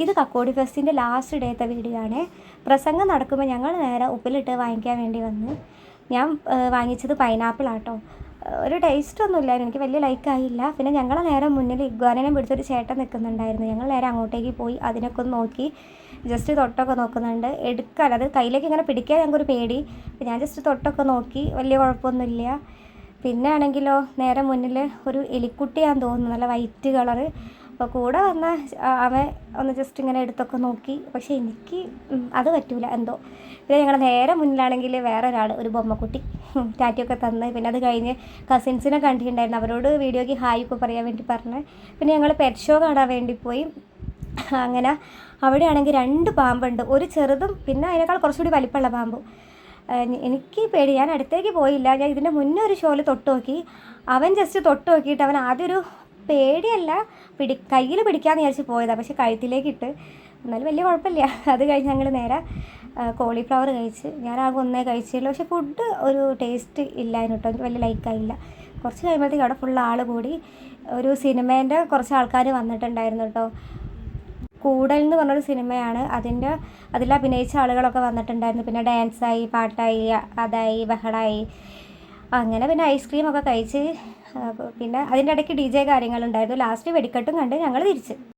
ഇത് Kakkodi ഫെസ്റ്റിൻ്റെ last ഡേത്തെ video ആണ്. പ്രസംഗം നടക്കുമ്പോൾ ഞങ്ങൾ നേരെ ഉപ്പിലിട്ട് വാങ്ങിക്കാൻ വേണ്ടി വന്ന്. ഞാൻ വാങ്ങിച്ചത് പൈനാപ്പിളാട്ടോ. ഒരു ടേസ്റ്റ് ഒന്നുമില്ലായിരുന്നു, എനിക്ക് വലിയ ലൈക്കായില്ല. പിന്നെ ഞങ്ങളെ നേരെ മുന്നിൽ ഇഗ്വാനനെ പിടിച്ചൊരു ചേട്ടൻ നിൽക്കുന്നുണ്ടായിരുന്നു. ഞങ്ങൾ നേരെ അങ്ങോട്ടേക്ക് പോയി അതിനൊക്കെ ഒന്ന് നോക്കി, ജസ്റ്റ് തൊട്ടൊക്കെ നോക്കുന്നുണ്ട്. എടുക്കാൻ അത് കയ്യിലേക്ക് ഇങ്ങനെ പിടിക്കാൻ ഞങ്ങൾക്കൊരു പേടി. ഞാൻ ജസ്റ്റ് തൊട്ടൊക്കെ നോക്കി, വലിയ കുഴപ്പമൊന്നുമില്ല. പിന്നെ ആണെങ്കിലോ നേരെ മുന്നിൽ ഒരു എലിക്കുട്ടിയാന്ന് തോന്നുന്നു, നല്ല വൈറ്റ് കളറ്. അപ്പോൾ കൂടെ വന്ന അവൻ ഒന്ന് ജസ്റ്റ് ഇങ്ങനെ എടുത്തൊക്കെ നോക്കി. പക്ഷേ എനിക്ക് അത് പറ്റൂല എന്തോ. പിന്നെ ഞങ്ങളുടെ നേരെ മുന്നിലാണെങ്കിൽ വേറെ ഒരാൾ, ഒരു ബൊമ്മക്കുട്ടി ടാറ്റയൊക്കെ തന്ന്. പിന്നെ അത് കഴിഞ്ഞ് കസിൻസിനെ കണ്ടിട്ടുണ്ടായിരുന്നു, അവരോട് വീഡിയോയ്ക്ക് ഹായ് ഒക്കെ പറയാൻ വേണ്ടി പറഞ്ഞ്. പിന്നെ ഞങ്ങൾ പെറ്റ് ഷോ കാണാൻ വേണ്ടി പോയി. അങ്ങനെ അവിടെയാണെങ്കിൽ 2 പാമ്പുണ്ട്, ഒരു ചെറുതും പിന്നെ അതിനേക്കാൾ കുറച്ചുകൂടി വലിപ്പമുള്ള പാമ്പും. എനിക്ക് പേടി, ഞാൻ അടുത്തേക്ക് പോയില്ല. ഞാൻ ഇതിൻ്റെ മുന്നേ ഒരു ഷോയിൽ തൊട്ട് നോക്കി. അവൻ ജസ്റ്റ് തൊട്ട് നോക്കിയിട്ട് അവൻ ആദ്യം ഒരു പേടിയല്ല, കയ്യിൽ പിടിക്കാമെന്ന് വിചാരിച്ച് പോയതാണ്. പക്ഷേ കഴുത്തിലേക്ക് ഇട്ട്, എന്നാലും വലിയ കുഴപ്പമില്ല. അത് കഴിഞ്ഞ് ഞങ്ങൾ നേരെ കോളിഫ്ലവർ കഴിച്ച്. ഞാൻ ആകെ ഒന്നേ കഴിച്ചുള്ളൂ. പക്ഷേ ഫുഡ് ഒരു ടേസ്റ്റ് ഇല്ലായിരുന്നു കേട്ടോ, എനിക്ക് വലിയ ലൈക്കായില്ല. കുറച്ച് കഴിയുമ്പോഴത്തേക്കും അവിടെ ഫുൾ ആൾ കൂടി. ഒരു സിനിമേൻ്റെ കുറച്ച് ആൾക്കാർ വന്നിട്ടുണ്ടായിരുന്നു കേട്ടോ. കൂടൽ എന്ന് പറഞ്ഞൊരു സിനിമയാണ്, അതിൽ അഭിനയിച്ച ആളുകളൊക്കെ വന്നിട്ടുണ്ടായിരുന്നു. പിന്നെ ഡാൻസായി, പാട്ടായി, അതായി, ബഹളായി. അങ്ങനെ പിന്നെ ഐസ്ക്രീമൊക്കെ കഴിച്ച്. പിന്നെ അതിൻ്റെ ഇടയ്ക്ക് DJ കാര്യങ്ങളുണ്ടായിരുന്നു. ലാസ്റ്റ് വെടിക്കെട്ടും കണ്ട് ഞങ്ങൾ തിരിച്ച്.